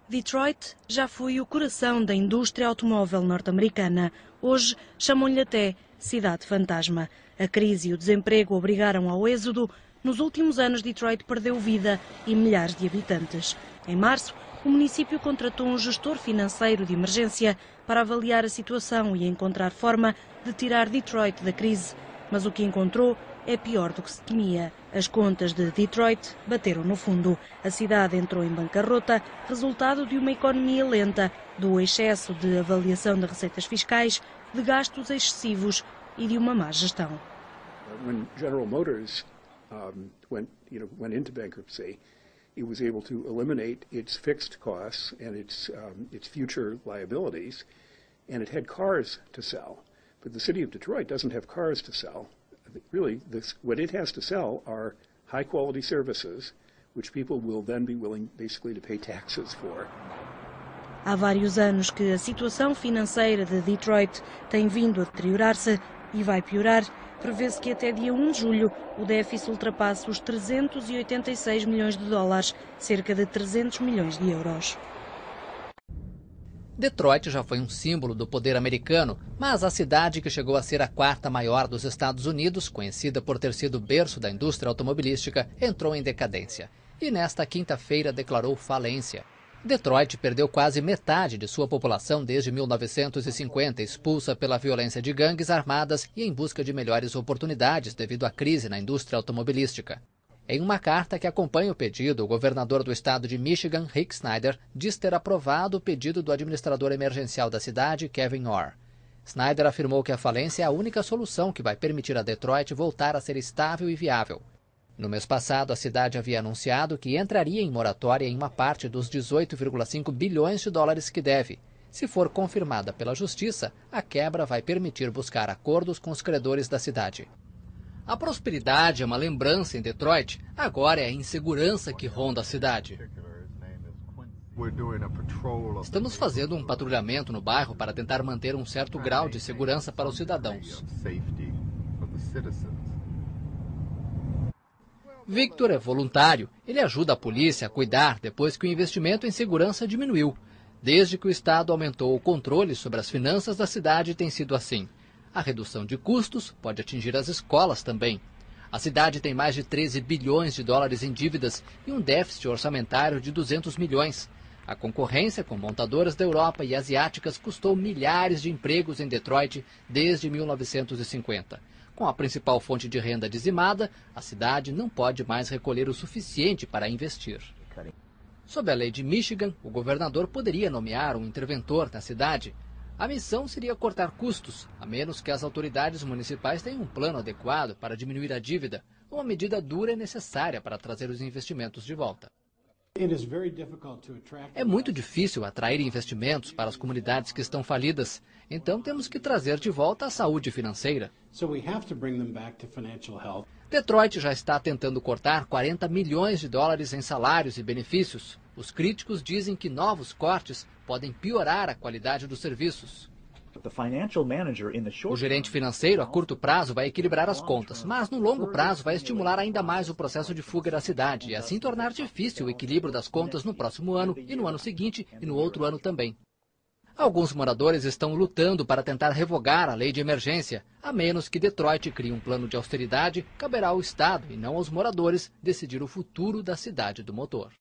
Detroit já foi o coração da indústria automóvel norte-americana. Hoje chamam-lhe até cidade fantasma. A crise e o desemprego obrigaram ao êxodo. Nos últimos anos, Detroit perdeu vida e milhares de habitantes. Em março, o município contratou um gestor financeiro de emergência para avaliar a situação e encontrar forma de tirar Detroit da crise. Mas o que encontrou é pior do que se temia. As contas de Detroit bateram no fundo. A cidade entrou em bancarrota, resultado de uma economia lenta, do excesso de avaliação de receitas fiscais, de gastos excessivos e de uma má gestão. When General Motors went into bankruptcy, it was able to eliminate its fixed costs and its future liabilities, and it had cars to sell. But the city of Detroit doesn't have cars to sell. Really, what it has to sell are high-quality services, which people will then be willing, basically, to pay taxes for. Há vários anos que a situação financeira de Detroit tem vindo a deteriorar-se e vai piorar. Prevê-se que até dia 1 de julho o déficit ultrapasse os 386 milhões de dólares, cerca de 300 milhões de euros. Detroit já foi um símbolo do poder americano, mas a cidade que chegou a ser a quarta maior dos Estados Unidos, conhecida por ter sido berço da indústria automobilística, entrou em decadência e nesta quinta-feira declarou falência. Detroit perdeu quase metade de sua população desde 1950, expulsa pela violência de gangues armadas e em busca de melhores oportunidades devido à crise na indústria automobilística. Em uma carta que acompanha o pedido, o governador do estado de Michigan, Rick Snyder, diz ter aprovado o pedido do administrador emergencial da cidade, Kevin Orr. Snyder afirmou que a falência é a única solução que vai permitir a Detroit voltar a ser estável e viável. No mês passado, a cidade havia anunciado que entraria em moratória em uma parte dos 18,5 bilhões de dólares que deve. Se for confirmada pela justiça, a quebra vai permitir buscar acordos com os credores da cidade. A prosperidade é uma lembrança em Detroit, agora é a insegurança que ronda a cidade. Estamos fazendo um patrulhamento no bairro para tentar manter um certo grau de segurança para os cidadãos. Victor é voluntário. Ele ajuda a polícia a cuidar depois que o investimento em segurança diminuiu. Desde que o Estado aumentou o controle sobre as finanças da cidade, tem sido assim. A redução de custos pode atingir as escolas também. A cidade tem mais de 13 bilhões de dólares em dívidas e um déficit orçamentário de 200 milhões. A concorrência com montadoras da Europa e asiáticas custou milhares de empregos em Detroit desde 1950. Com a principal fonte de renda dizimada, a cidade não pode mais recolher o suficiente para investir. Sob a lei de Michigan, o governador poderia nomear um interventor na cidade. A missão seria cortar custos, a menos que as autoridades municipais tenham um plano adequado para diminuir a dívida. Uma medida dura é necessária para trazer os investimentos de volta. É muito difícil atrair investimentos para as comunidades que estão falidas, então temos que trazer de volta a saúde financeira. Detroit já está tentando cortar 40 milhões de dólares em salários e benefícios. Os críticos dizem que novos cortes podem piorar a qualidade dos serviços. O gerente financeiro, a curto prazo, vai equilibrar as contas, mas no longo prazo vai estimular ainda mais o processo de fuga da cidade e assim tornar difícil o equilíbrio das contas no próximo ano e no ano seguinte e no outro ano também. Alguns moradores estão lutando para tentar revogar a lei de emergência. A menos que Detroit crie um plano de austeridade, caberá ao Estado e não aos moradores decidir o futuro da cidade do motor.